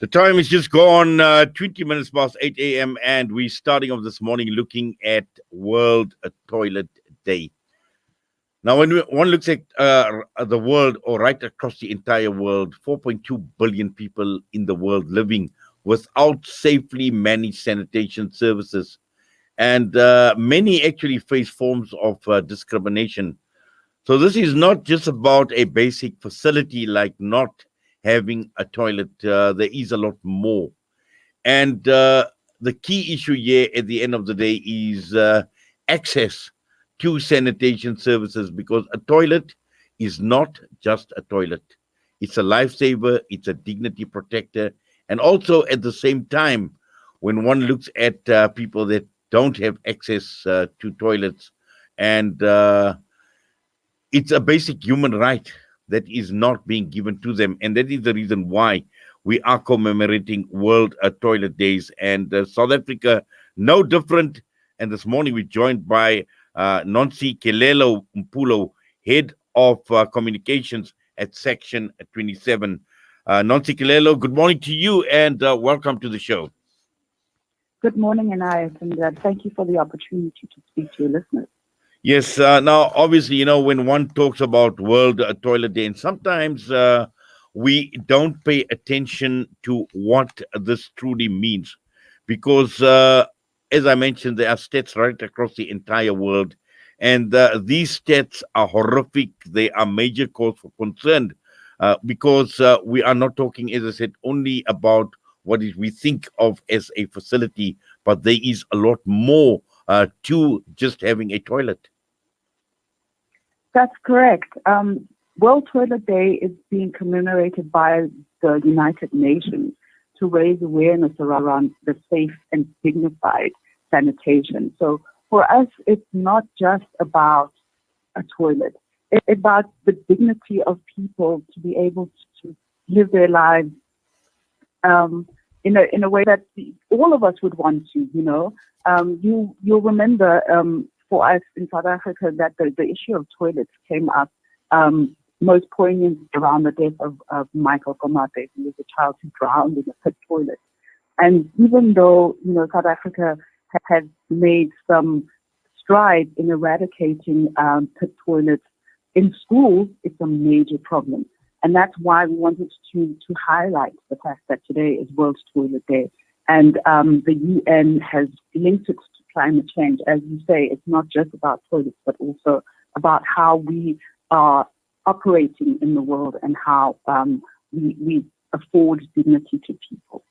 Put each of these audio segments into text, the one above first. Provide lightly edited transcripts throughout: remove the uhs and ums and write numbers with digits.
The time is just gone 20 minutes past 8 a.m. and we're starting off this morning looking at World Toilet Day. Now, when one looks at the world, or right across the entire world, 4.2 billion people in the world living without safely managed sanitation services. And many actually face forms of discrimination. So this is not just about a basic facility like not having a toilet. There is a lot more. And the key issue here at the end of the day is access to sanitation services, because a toilet is not just a toilet. It's a lifesaver, it's a dignity protector. And also at the same time, when one looks at people that don't have access to toilets, and it's a basic human right that is not being given to them. And that is the reason why we are commemorating World Toilet Days. And South Africa, no different. And this morning we're joined by Nontsikelelo Mpulo, Head of Communications at Section 27. Nontsikelelo, good morning to you and welcome to the show. Good morning, Inayet, and thank you for the opportunity to speak to your listeners. Yes, now obviously, when one talks about World Toilet Day, and sometimes we don't pay attention to what this truly means, because as I mentioned, there are stats right across the entire world, and these stats are horrific. They are major cause for concern, because we are not talking, as I said, only about what we think of as a facility, but there is a lot more to just having a toilet. That's correct. World Toilet Day is being commemorated by the United Nations to raise awareness around the safe and dignified sanitation. So for us, it's not just about a toilet. It's about the dignity of people to be able to live their lives in a way that all of us would want to. You'll remember for us in South Africa that the issue of toilets came up most poignant around the death of Michael Komape, who was a child who drowned in a pit toilet. And even though South Africa has made some strides in eradicating pit toilets in schools, it's a major problem. And that's why we wanted to highlight the fact that today is World Toilet Day. And the UN has linked it to climate change. As you say, it's not just about toilets, but also about how we are operating in the world and how we afford dignity to people.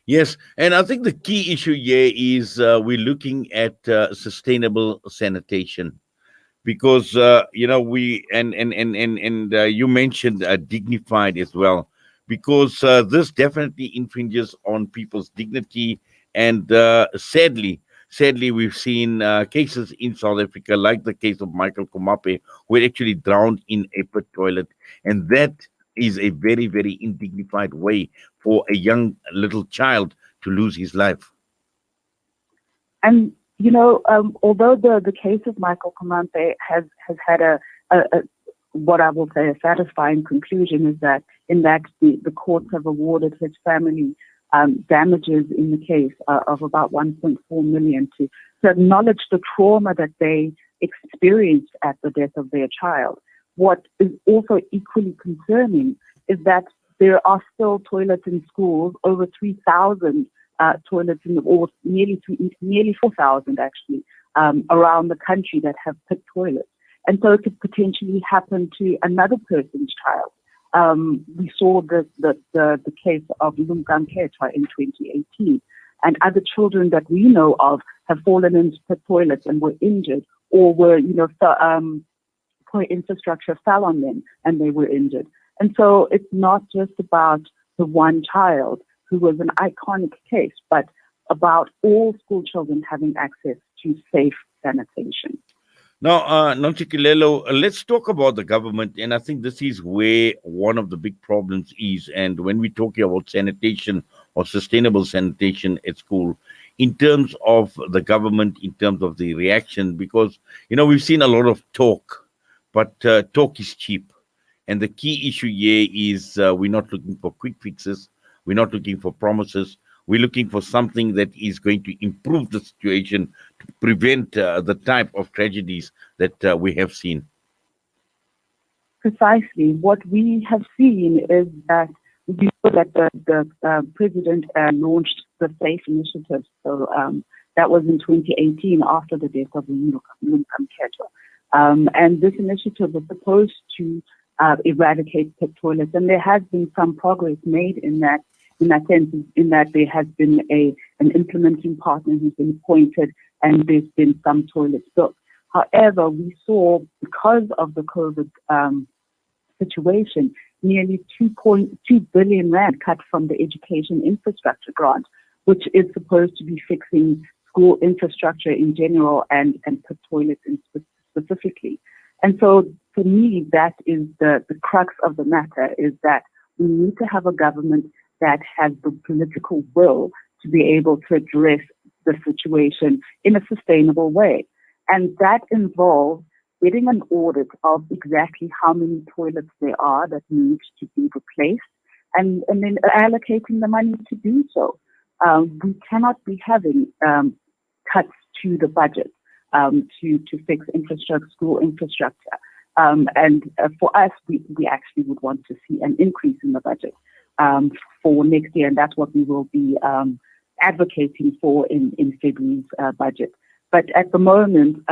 Yes, and I think the key issue here is we're looking at sustainable sanitation, because we and you mentioned dignified as well, because this definitely infringes on people's dignity, and sadly we've seen cases in South Africa, like the case of Michael Komape, who actually drowned in a pit toilet, and that is a very, very indignified way for a young little child to lose his life. And although the case of Michael Komape has had a what I will say a satisfying conclusion, is that the courts have awarded his family damages in the case of about 1.4 million to acknowledge the trauma that they experienced at the death of their child. What is also equally concerning is that there are still toilets in schools, over 3,000 toilets, or nearly 4,000 actually, around the country that have pit toilets. And so it could potentially happen to another person's child. We saw the case of Nontsikelelo in 2018, and other children that we know of have fallen into pit toilets and were injured, or were, poor infrastructure fell on them and they were injured. And so it's not just about the one child who was an iconic case, but about all school children having access to safe sanitation. Now, Nontsikelelo, let's talk about the government, and I think this is where one of the big problems is. And when we're talking about sanitation or sustainable sanitation at school, in terms of the government, in terms of the reaction, because we've seen a lot of talk, but talk is cheap. And the key issue here is we're not looking for quick fixes. We're not looking for promises. We're looking for something that is going to improve the situation to prevent the type of tragedies that we have seen. Precisely. What we have seen is that we know that the president launched the SAFE initiative. So that was in 2018 after the death of Nontsikelelo. And this initiative was supposed to eradicate pit toilets. And there has been some progress made in that sense, in that there has been an implementing partner who's been appointed and there's been some toilets built. However, we saw, because of the COVID situation, nearly 2.2 billion rand cut from the education infrastructure grant, which is supposed to be fixing school infrastructure in general and put toilets in specifically. And so for me, that is the crux of the matter, is that we need to have a government that has the political will to be able to address the situation in a sustainable way. And that involves getting an audit of exactly how many toilets there are that need to be replaced, and then allocating the money to do so. We cannot be having cuts to the budget to fix infrastructure, school infrastructure. For us, we actually would want to see an increase in the budget for next year, and that's what we will be advocating for in February's budget. But at the moment,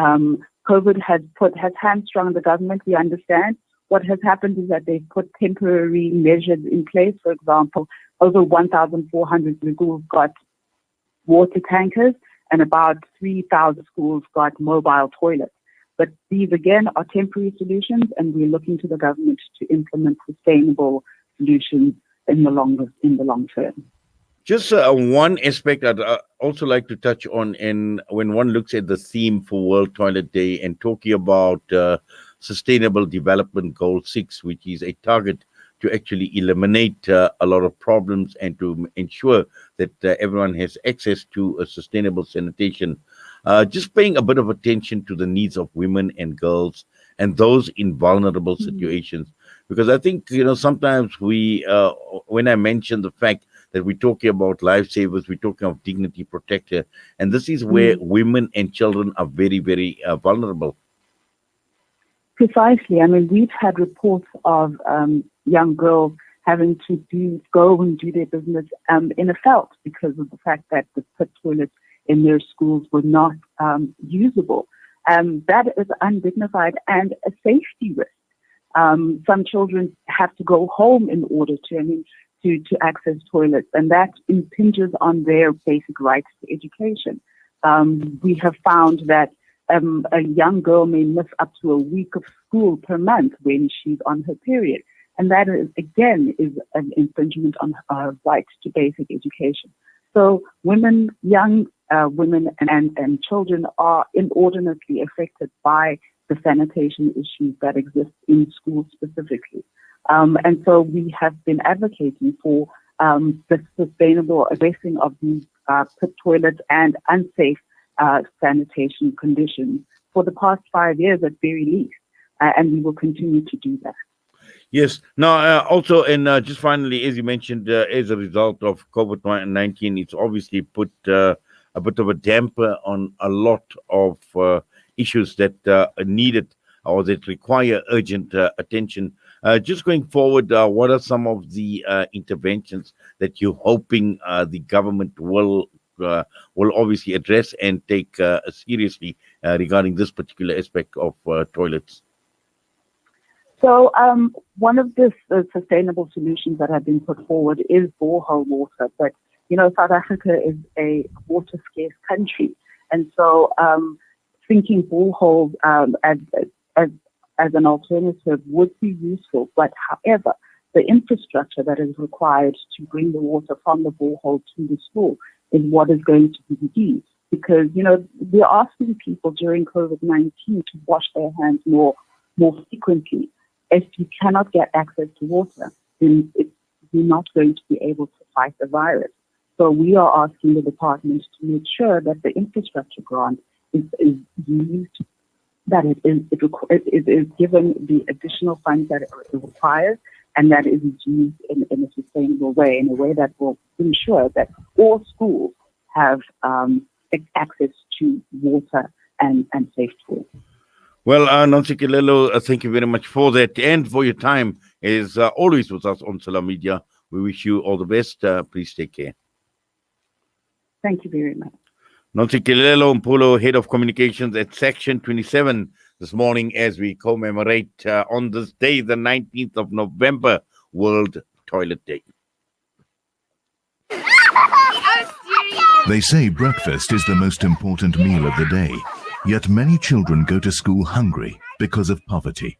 COVID has hamstrung the government. We understand. What has happened is that they've put temporary measures in place. For example, over 1,400 schools got water tankers, and about 3,000 schools got mobile toilets. But these, again, are temporary solutions, and we're looking to the government to implement sustainable solutions in the long term. Just one aspect I'd also like to touch on, and when one looks at the theme for World Toilet Day and talking about Sustainable Development Goal 6, which is a target to actually eliminate a lot of problems and to ensure that everyone has access to a sustainable sanitation. Just paying a bit of attention to the needs of women and girls and those in vulnerable situations. Because I think, sometimes when I mention the fact that we're talking about lifesavers, we're talking of dignity protector, and this is where women and children are very, very vulnerable. Precisely. I mean, we've had reports of young girls having to go and do their business in a felt because of the fact that the pit toilets in their schools were not usable. That is undignified and a safety risk. Some children have to go home in order to access toilets, and that impinges on their basic rights to education. We have found that a young girl may miss up to a week of school per month when she's on her period, and that is, again, is an infringement on her rights to basic education. So young women and children are inordinately affected by the sanitation issues that exist in schools specifically. And so we have been advocating for the sustainable addressing of these pit toilets and unsafe sanitation conditions for the past 5 years at very least. And we will continue to do that. Yes. Now, also, and just finally, as you mentioned, as a result of COVID-19, it's obviously put a bit of a damper on a lot of issues that are needed or that require urgent attention. Just going forward, what are some of the interventions that you're hoping the government will obviously address and take seriously regarding this particular aspect of toilets? So one of the sustainable solutions that have been put forward is borehole water. But, South Africa is a water-scarce country. And so thinking boreholes as an alternative would be useful. But however, the infrastructure that is required to bring the water from the borehole to the school is what is going to be the key. Because, we're asking people during COVID-19 to wash their hands more frequently. If you cannot get access to water, then you're not going to be able to fight the virus. So we are asking the department to make sure that the infrastructure grant is used that it is given the additional funds that it requires, and that it is used in a sustainable way, in a way that will ensure that all schools have access to water and safe schools. Well, Nontsikelelo, thank you very much for that and for your time. Is always with us on Solar Media. We wish you all the best. Please take care. Thank you very much. Nontsikelelo Mpulo, Head of Communications at Section 27, this morning as we commemorate on this day, the 19th of November, World Toilet Day. They say breakfast is the most important meal of the day, yet many children go to school hungry because of poverty.